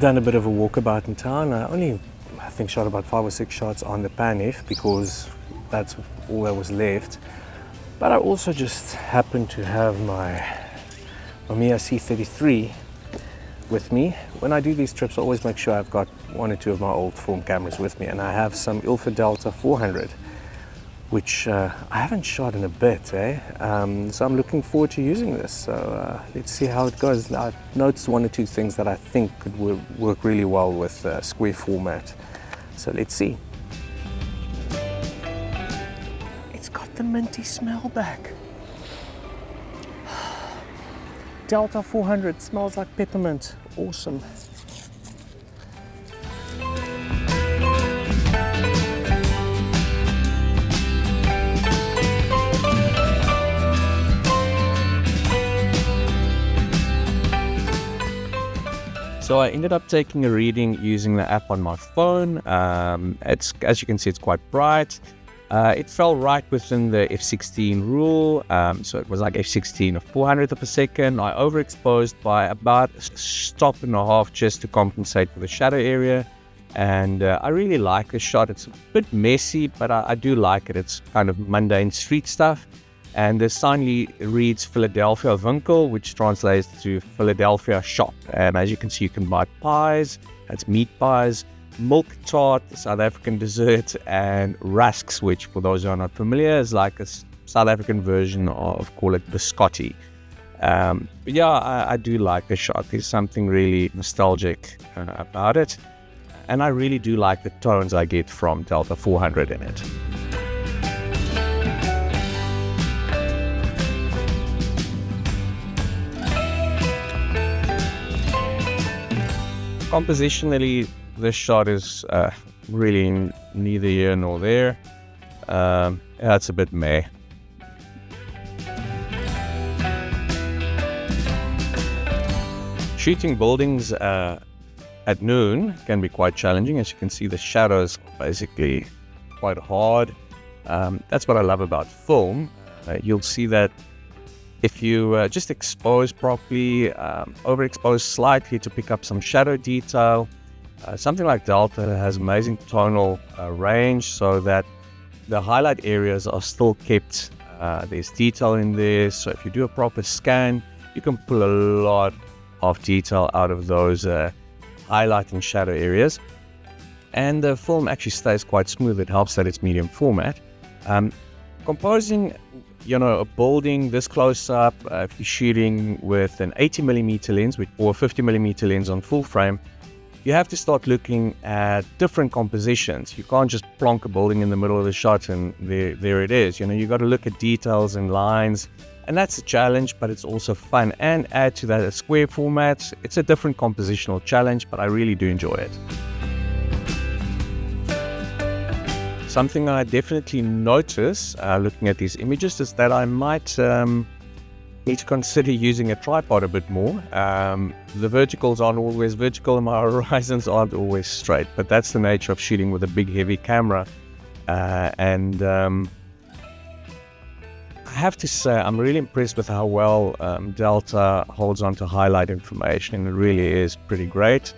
done a bit of a walkabout in town. I think shot about 5 or 6 shots on the Pan F because that's all that was left. But I also just happened to have my Mamiya C33 with me. When I do these trips, I always make sure I've got 1 or 2 of my old film cameras with me, and I have some Ilford Delta 400, which I haven't shot in a bit, so I'm looking forward to using this. So let's see how it goes. I've noticed 1 or 2 things that I think could work really well with square format. So let's see. It's got the minty smell back. Delta 400 smells like peppermint. Awesome. So I ended up taking a reading using the app on my phone. As you can see, it's quite bright. It fell right within the f16 rule, so it was like f16 of 400th of a second. I overexposed by about a stop and a half just to compensate for the shadow area, and I really like the shot. It's a bit messy, but I do like it. It's kind of mundane street stuff, and the sign reads Philadelphia Winkel, which translates to Philadelphia shop. And as you can see, you can buy pies, that's meat pies, milk tart, South African dessert, and rusks, which for those who are not familiar is like a South African version of, call it biscotti. But yeah, I do like the shot. There's something really nostalgic about it, and I really do like the tones I get from Delta 400 in it. Compositionally, this shot is really neither here nor there. Yeah, it's a bit meh. Shooting buildings at noon can be quite challenging. As you can see, the shadows are basically quite hard. That's what I love about film. You'll see that if you just expose properly, overexpose slightly to pick up some shadow detail, something like Delta has amazing tonal range so that the highlight areas are still kept. There's detail in there, so if you do a proper scan, you can pull a lot of detail out of those highlighting shadow areas. And the film actually stays quite smooth. It helps that it's medium format. Composing, a building this close up, if you're shooting with an 80mm lens or a 50mm lens on full frame, you have to start looking at different compositions. You can't just plonk a building in the middle of the shot and there it is. You got to look at details and lines, and that's a challenge, but it's also fun. And add to that a square format. It's a different compositional challenge, but I really do enjoy it. Something I definitely notice looking at these images is that I might need to consider using a tripod a bit more. The verticals aren't always vertical and my horizons aren't always straight, but that's the nature of shooting with a big heavy camera. And I have to say I'm really impressed with how well Delta holds on to highlight information. It really is pretty great.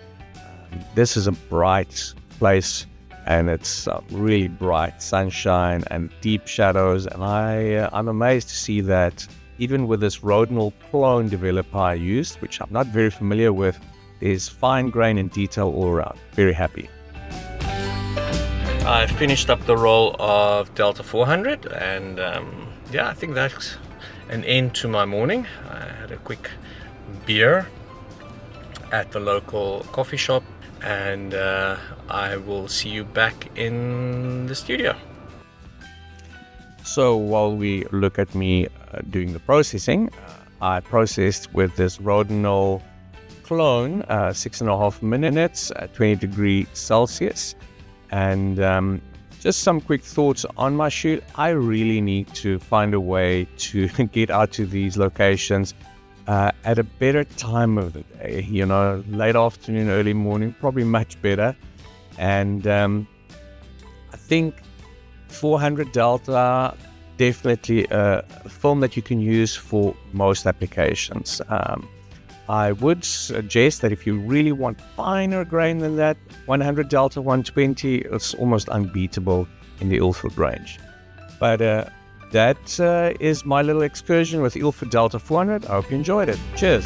This is a bright place, and it's really bright sunshine and deep shadows, and I'm amazed to see that even with this Rodinal clone developer I used, which I'm not very familiar with, there's fine grain and detail all around. Very happy. I finished up the roll of Delta 400, and yeah, I think that's an end to my morning. I had a quick beer at the local coffee shop, and I will see you back in the studio. So while we look at me doing the processing, I processed with this Rodinal clone 6.5 minutes at 20 degrees Celsius. And just some quick thoughts on my shoot. I really need to find a way to get out to these locations at a better time of the day, late afternoon, early morning, probably much better. And I think 400 Delta, definitely a film that you can use for most applications. I would suggest that if you really want finer grain than that, 100 Delta 120 is almost unbeatable in the Ilford range. But that is my little excursion with Ilford Delta 400. I hope you enjoyed it. Cheers.